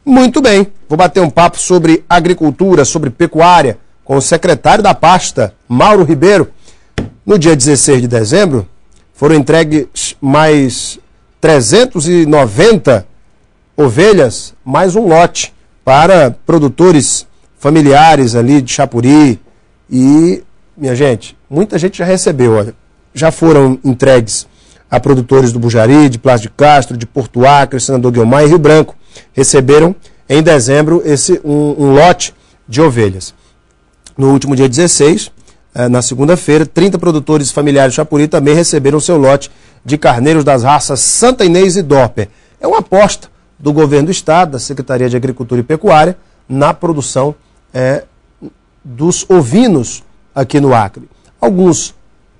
Muito bem, vou bater um papo sobre agricultura, sobre pecuária, com o secretário da pasta, Mauro Ribeiro. No dia 16 de dezembro, foram entregues mais 390 ovelhas, mais um lote, para produtores familiares ali de Chapuri. E, minha gente, muita gente já recebeu, olha, já foram entregues a produtores do Bujari, de Plácio de Castro, de Porto Acre, Senador Guilmar e Rio Branco. Receberam em dezembro um lote de ovelhas. No último dia 16, na segunda-feira, 30 produtores familiares de Chapuri também receberam seu lote de carneiros das raças Santa Inês e Dorper. É uma aposta do governo do estado, da Secretaria de Agricultura e Pecuária, na produção dos ovinos aqui no Acre. Alguns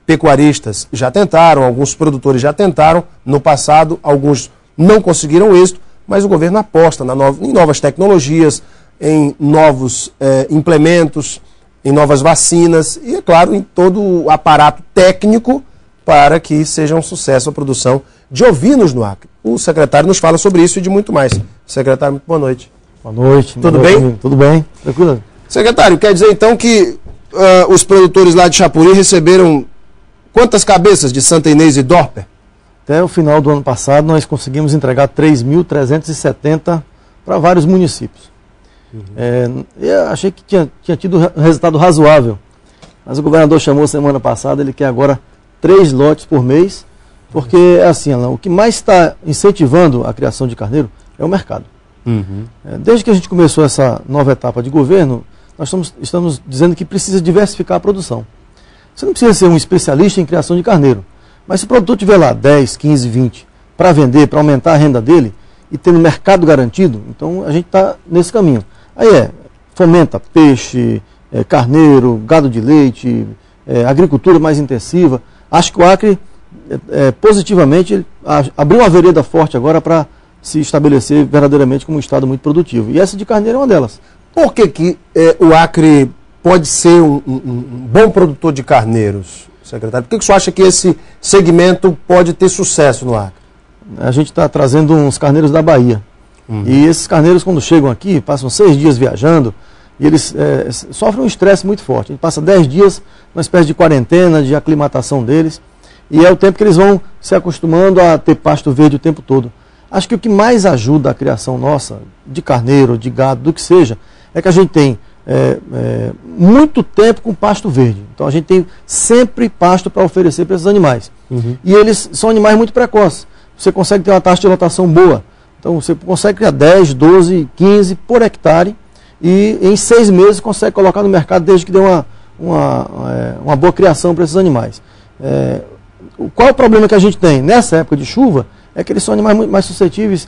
pecuaristas já tentaram, alguns produtores já tentaram no passado, alguns não conseguiram êxito, mas o governo aposta em novas tecnologias, em novos implementos, em novas vacinas e, é claro, em todo o aparato técnico para que seja um sucesso a produção de ovinos no Acre. O secretário nos fala sobre isso e de muito mais. Secretário, muito boa noite. Boa noite. Tudo bem? Tudo bem. Tranquilo? Secretário, quer dizer então que os produtores lá de Chapuri receberam quantas cabeças de Santa Inês e Dorper? Até o final do ano passado nós conseguimos entregar 3.370 para vários municípios. Eu achei que tinha tido um resultado razoável, mas o governador chamou semana passada, ele quer agora 3 lotes por mês, porque assim, Alain, o que mais está incentivando a criação de carneiro é o mercado. Desde que a gente começou essa nova etapa de governo, nós estamos dizendo que precisa diversificar a produção. Você não precisa ser um especialista em criação de carneiro, mas se o produtor tiver lá 10, 15, 20 para vender, para aumentar a renda dele e ter no mercado garantido, então a gente está nesse caminho. Aí fomenta peixe, carneiro, gado de leite, agricultura mais intensiva. Acho que o Acre, positivamente, abriu uma vereda forte agora para se estabelecer verdadeiramente como um estado muito produtivo. E essa de carneiro é uma delas. Por que o Acre pode ser um bom produtor de carneiros, secretário? Por que o senhor acha que esse segmento pode ter sucesso no Acre? A gente está trazendo uns carneiros da Bahia. E esses carneiros, quando chegam aqui, passam 6 dias viajando, e eles sofrem um estresse muito forte. A gente passa 10 dias numa espécie de quarentena, de aclimatação deles, e é o tempo que eles vão se acostumando a ter pasto verde o tempo todo. Acho que o que mais ajuda a criação nossa, de carneiro, de gado, do que seja, é que a gente tem muito tempo com pasto verde. Então a gente tem sempre pasto para oferecer para esses animais. E eles são animais muito precoces. Você consegue ter uma taxa de lotação boa. Então você consegue criar 10, 12, 15 por hectare e em 6 meses consegue colocar no mercado desde que dê uma boa criação para esses animais. Qual é o problema que a gente tem? Nessa época de chuva, é que eles são animais muito mais suscetíveis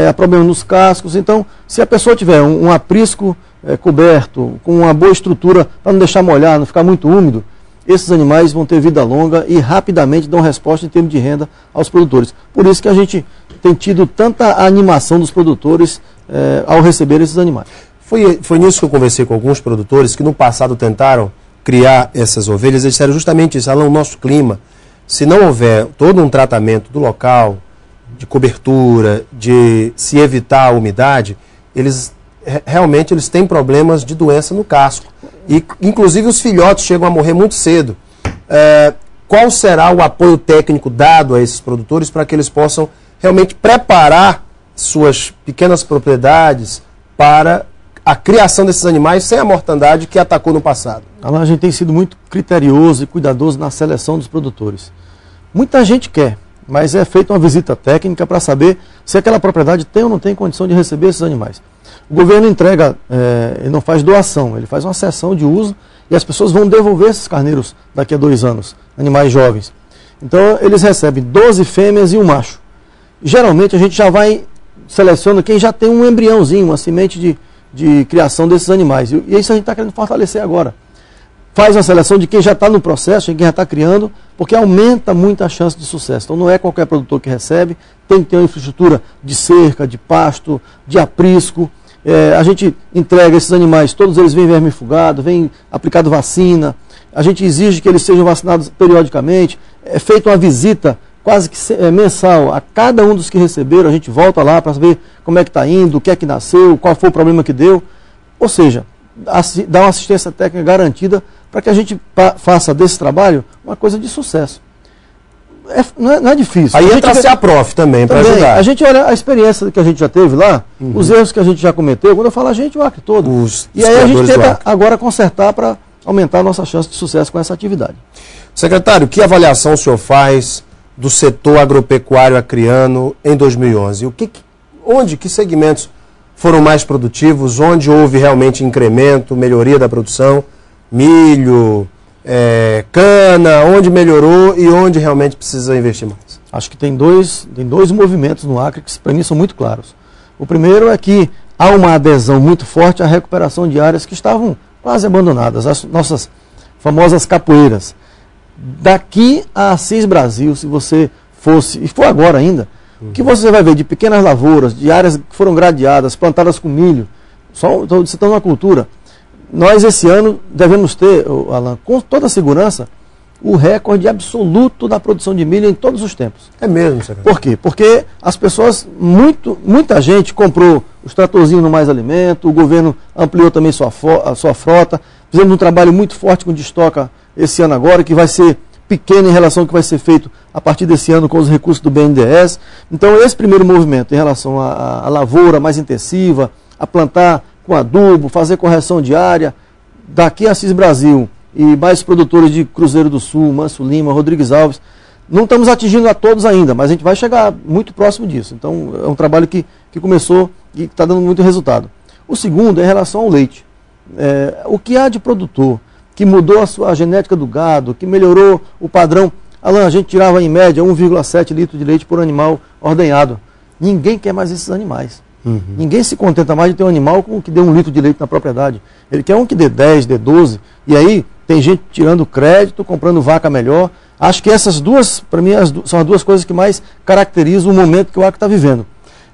a problemas nos cascos. Então, se a pessoa tiver um aprisco coberto, com uma boa estrutura para não deixar molhar, não ficar muito úmido, esses animais vão ter vida longa e rapidamente dão resposta em termos de renda aos produtores. Por isso que a gente tem tido tanta animação dos produtores ao receber esses animais. Foi nisso que eu conversei com alguns produtores que no passado tentaram criar essas ovelhas. Eles disseram justamente isso: o nosso clima, se não houver todo um tratamento do local, de cobertura, de se evitar a umidade, realmente eles têm problemas de doença no casco. E, inclusive, os filhotes chegam a morrer muito cedo. Qual será o apoio técnico dado a esses produtores para que eles possam realmente preparar suas pequenas propriedades para a criação desses animais sem a mortandade que atacou no passado? A gente tem sido muito criterioso e cuidadoso na seleção dos produtores. Muita gente quer, mas é feita uma visita técnica para saber se aquela propriedade tem ou não tem condição de receber esses animais. O governo entrega, ele não faz doação, ele faz uma cessão de uso e as pessoas vão devolver esses carneiros daqui a 2 anos, animais jovens. Então eles recebem 12 fêmeas e um macho. Geralmente a gente já vai seleciona quem já tem um embriãozinho, uma semente de criação desses animais. E isso a gente está querendo fortalecer agora. Faz uma seleção de quem já está no processo, de quem já está criando, porque aumenta muito a chance de sucesso. Então não é qualquer produtor que recebe, tem que ter uma infraestrutura de cerca, de pasto, de aprisco. A gente entrega esses animais, todos eles vêm vermifugados, vêm aplicado vacina. A gente exige que eles sejam vacinados periodicamente. É feita uma visita quase que mensal, a cada um dos que receberam, a gente volta lá para saber como é que está indo, o que é que nasceu, qual foi o problema que deu. Ou seja, dá uma assistência técnica garantida para que a gente faça desse trabalho uma coisa de sucesso. Não é difícil. Aí entra a CEAPROF também para ajudar. A gente olha a experiência que a gente já teve lá, os erros que a gente já cometeu. Quando eu falo a gente, o Acre todo. E aí a gente tenta agora consertar para aumentar a nossa chance de sucesso com essa atividade. Secretário, que avaliação o senhor faz do setor agropecuário acreano em 2011? Que segmentos foram mais produtivos? Onde houve realmente incremento, melhoria da produção? Milho, cana, onde melhorou e onde realmente precisa investir mais? Acho que tem dois movimentos no Acre que para mim são muito claros. O primeiro é que há uma adesão muito forte à recuperação de áreas que estavam quase abandonadas, as nossas famosas capoeiras. Daqui a Assis Brasil, se você fosse, e for agora ainda, o que você vai ver de pequenas lavouras, de áreas que foram gradeadas, plantadas com milho, só estou citando uma cultura. Nós esse ano devemos ter, Alan, com toda a segurança, o recorde absoluto da produção de milho em todos os tempos. É mesmo, secretário? Por quê? Porque as pessoas, muita gente comprou os tratorzinhos no Mais Alimento, o governo ampliou também a sua frota, fizemos um trabalho muito forte com destoca esse ano agora, que vai ser pequeno em relação ao que vai ser feito a partir desse ano com os recursos do BNDES. Então esse primeiro movimento em relação à lavoura mais intensiva, a plantar com adubo, fazer correção diária, daqui a Assis Brasil e mais produtores de Cruzeiro do Sul, Manso Lima, Rodrigues Alves, não estamos atingindo a todos ainda, mas a gente vai chegar muito próximo disso. Então é um trabalho que começou e está dando muito resultado. O segundo é em relação ao leite. O que há de produtor que mudou a genética do gado, que melhorou o padrão. Alan, a gente tirava em média 1,7 litro de leite por animal ordenhado. Ninguém quer mais esses animais. Ninguém se contenta mais de ter um animal que dê 1 litro de leite na propriedade. Ele quer um que dê 10, dê 12. E aí tem gente tirando crédito, comprando vaca melhor. Acho que essas duas, para mim, são as duas coisas que mais caracterizam o momento que o Acre está vivendo.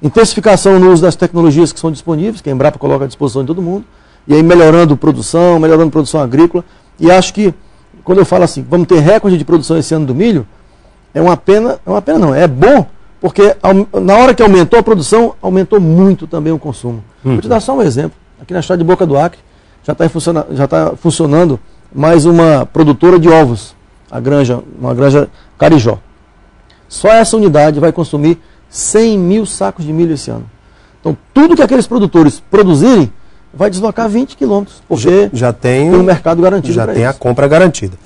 Intensificação no uso das tecnologias que são disponíveis, que a Embrapa coloca à disposição de todo mundo. E aí melhorando produção agrícola. E acho que, quando eu falo assim, vamos ter recorde de produção esse ano do milho, é bom, porque na hora que aumentou a produção, aumentou muito também o consumo. Vou te dar só um exemplo. Aqui na estrada de Boca do Acre, já está funcionando mais uma produtora de ovos, uma granja Carijó. Só essa unidade vai consumir 100 mil sacos de milho esse ano. Então, tudo que aqueles produtores produzirem, vai deslocar 20 quilômetros, porque já tem um mercado garantido. Já tem a compra garantida.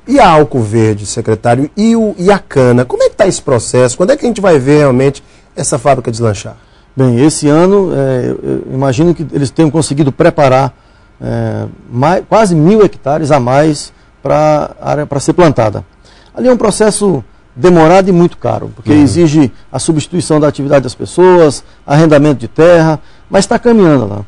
E a álcool verde, secretário, e a cana? Como é que está esse processo? Quando é que a gente vai ver realmente essa fábrica deslanchar? Bem, esse ano, eu imagino que eles tenham conseguido preparar quase 1.000 hectares a mais para a área para ser plantada. Ali é um processo demorado e muito caro, porque exige a substituição da atividade das pessoas, arrendamento de terra, mas está caminhando lá.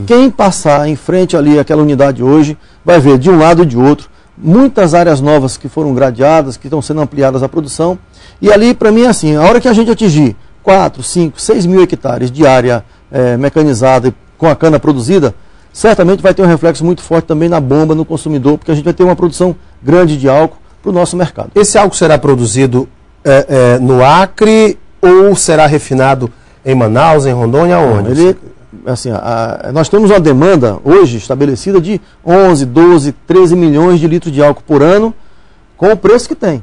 Quem passar em frente ali àquela unidade hoje, vai ver de um lado e de outro, muitas áreas novas que foram gradeadas, que estão sendo ampliadas a produção, e ali para mim é assim, a hora que a gente atingir 4, 5, 6 mil hectares de área mecanizada e com a cana produzida, certamente vai ter um reflexo muito forte também na bomba, no consumidor, porque a gente vai ter uma produção grande de álcool para o nosso mercado. Esse álcool será produzido no Acre ou será refinado em Manaus, em Rondônia, aonde? Nós temos uma demanda hoje estabelecida de 11, 12, 13 milhões de litros de álcool por ano, com o preço que tem.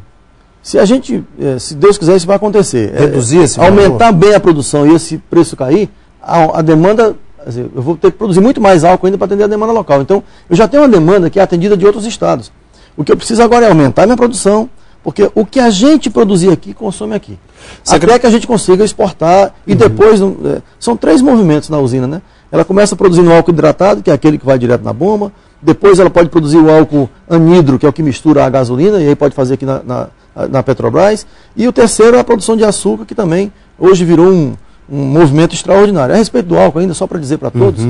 Se a gente, se Deus quiser, isso vai acontecer. Reduzir esse aumentar bem a produção e esse preço cair, a demanda, eu vou ter que produzir muito mais álcool ainda para atender a demanda local. Então, eu já tenho uma demanda que é atendida de outros estados. O que eu preciso agora é aumentar a minha produção, porque o que a gente produzir aqui, consome aqui. Até que a gente consiga exportar e depois... são 3 movimentos na usina, né? Ela começa produzindo álcool hidratado, que é aquele que vai direto na bomba. Depois ela pode produzir o álcool anidro, que é o que mistura a gasolina, e aí pode fazer aqui na Petrobras. E o terceiro é a produção de açúcar, que também hoje virou um movimento extraordinário. A respeito do álcool ainda, só para dizer para todos,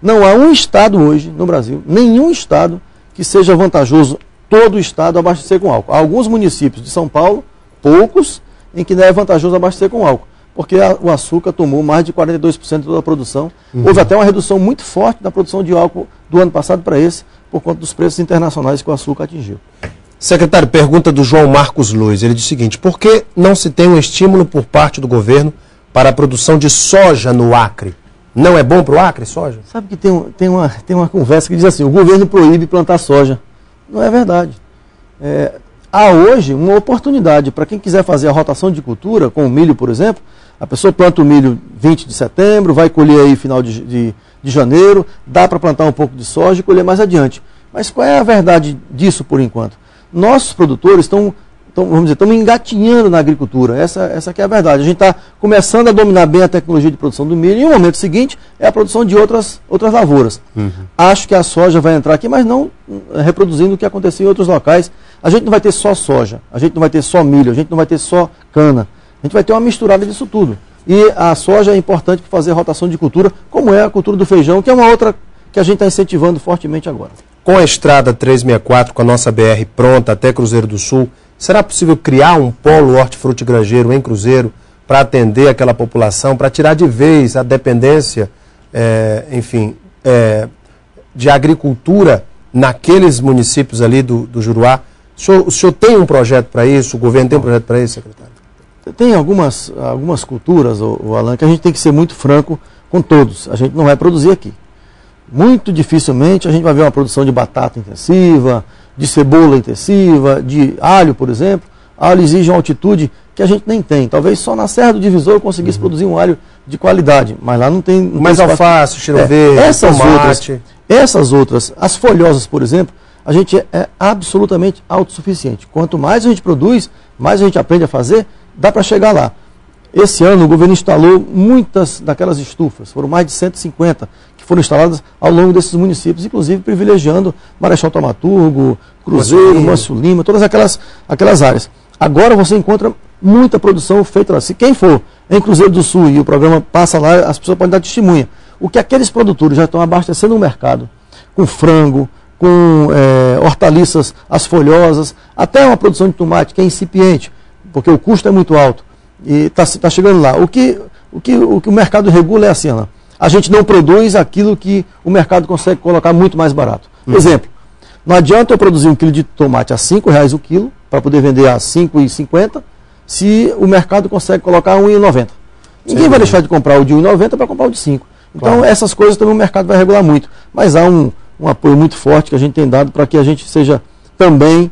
não há um estado hoje no Brasil, nenhum estado que seja vantajoso todo o estado abastecer com álcool. Há alguns municípios de São Paulo, poucos, em que não é vantajoso abastecer com álcool, porque o açúcar tomou mais de 42% da produção. Houve até uma redução muito forte da produção de álcool do ano passado para esse, por conta dos preços internacionais que o açúcar atingiu. Secretário, pergunta do João Marcos Luiz. Ele diz o seguinte: por que não se tem um estímulo por parte do governo para a produção de soja no Acre? Não é bom para o Acre, soja? Sabe que tem uma conversa que diz assim, o governo proíbe plantar soja. Não é verdade. Há hoje uma oportunidade para quem quiser fazer a rotação de cultura, com o milho, por exemplo. A pessoa planta o milho 20 de setembro, vai colher aí final de janeiro, dá para plantar um pouco de soja e colher mais adiante. Mas qual é a verdade disso por enquanto? Nossos produtores estão engatinhando na agricultura, essa que é a verdade. A gente está começando a dominar bem a tecnologia de produção do milho e no momento seguinte é a produção de outras lavouras. Acho que a soja vai entrar aqui, mas não reproduzindo o que aconteceu em outros locais. A gente não vai ter só soja, a gente não vai ter só milho, a gente não vai ter só cana. A gente vai ter uma misturada disso tudo. E a soja é importante para fazer rotação de cultura, como é a cultura do feijão, que é uma outra que a gente está incentivando fortemente agora. Com a estrada 364, com a nossa BR pronta até Cruzeiro do Sul, será possível criar um polo hortifrutigranjeiro em Cruzeiro para atender aquela população, para tirar de vez a dependência, de agricultura naqueles municípios ali do Juruá? O senhor tem um projeto para isso? O governo tem um projeto para isso, secretário? Tem algumas culturas, Alan, que a gente tem que ser muito franco com todos. A gente não vai produzir aqui. Muito dificilmente a gente vai ver uma produção de batata intensiva, de cebola intensiva, de alho, por exemplo. Alho exige uma altitude que a gente nem tem. Talvez só na Serra do Divisor eu conseguisse produzir um alho de qualidade, mas lá não tem... Mas alface, cheiro verde, tomate... Essas outras, as folhosas, por exemplo, a gente é absolutamente autossuficiente. Quanto mais a gente produz, mais a gente aprende a fazer, dá para chegar lá. Esse ano o governo instalou muitas daquelas estufas, foram mais de 150 que foram instaladas ao longo desses municípios, inclusive privilegiando Marechal Thaumaturgo, Cruzeiro, Mâncio Lima, todas aquelas áreas. Agora você encontra muita produção feita lá. Se quem for em Cruzeiro do Sul e o programa passa lá, as pessoas podem dar testemunha. O que aqueles produtores já estão abastecendo o mercado, com frango, com hortaliças, as folhosas, até uma produção de tomate que é incipiente, porque o custo é muito alto e está chegando lá. O que o mercado regula é assim, Ana. A gente não produz aquilo que o mercado consegue colocar muito mais barato. Exemplo, não adianta eu produzir 1 quilo de tomate a R$ 5,00 o quilo, para poder vender a R$ 5,50, se o mercado consegue colocar a R$ 1,90. Ninguém vai deixar de comprar o de R$ 1,90 para comprar o de 5. Então essas coisas também o mercado vai regular muito. Mas há um apoio muito forte que a gente tem dado para que a gente seja também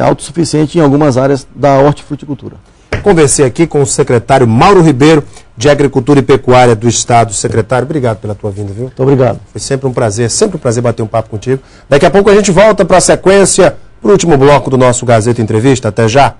autossuficiente em algumas áreas da hortifruticultura. Conversei aqui com o secretário Mauro Ribeiro, de Agricultura e Pecuária do Estado. Secretário, obrigado pela tua vinda, viu? Muito obrigado. Foi sempre um prazer bater um papo contigo. Daqui a pouco a gente volta para a sequência, para o último bloco do nosso Gazeta Entrevista. Até já!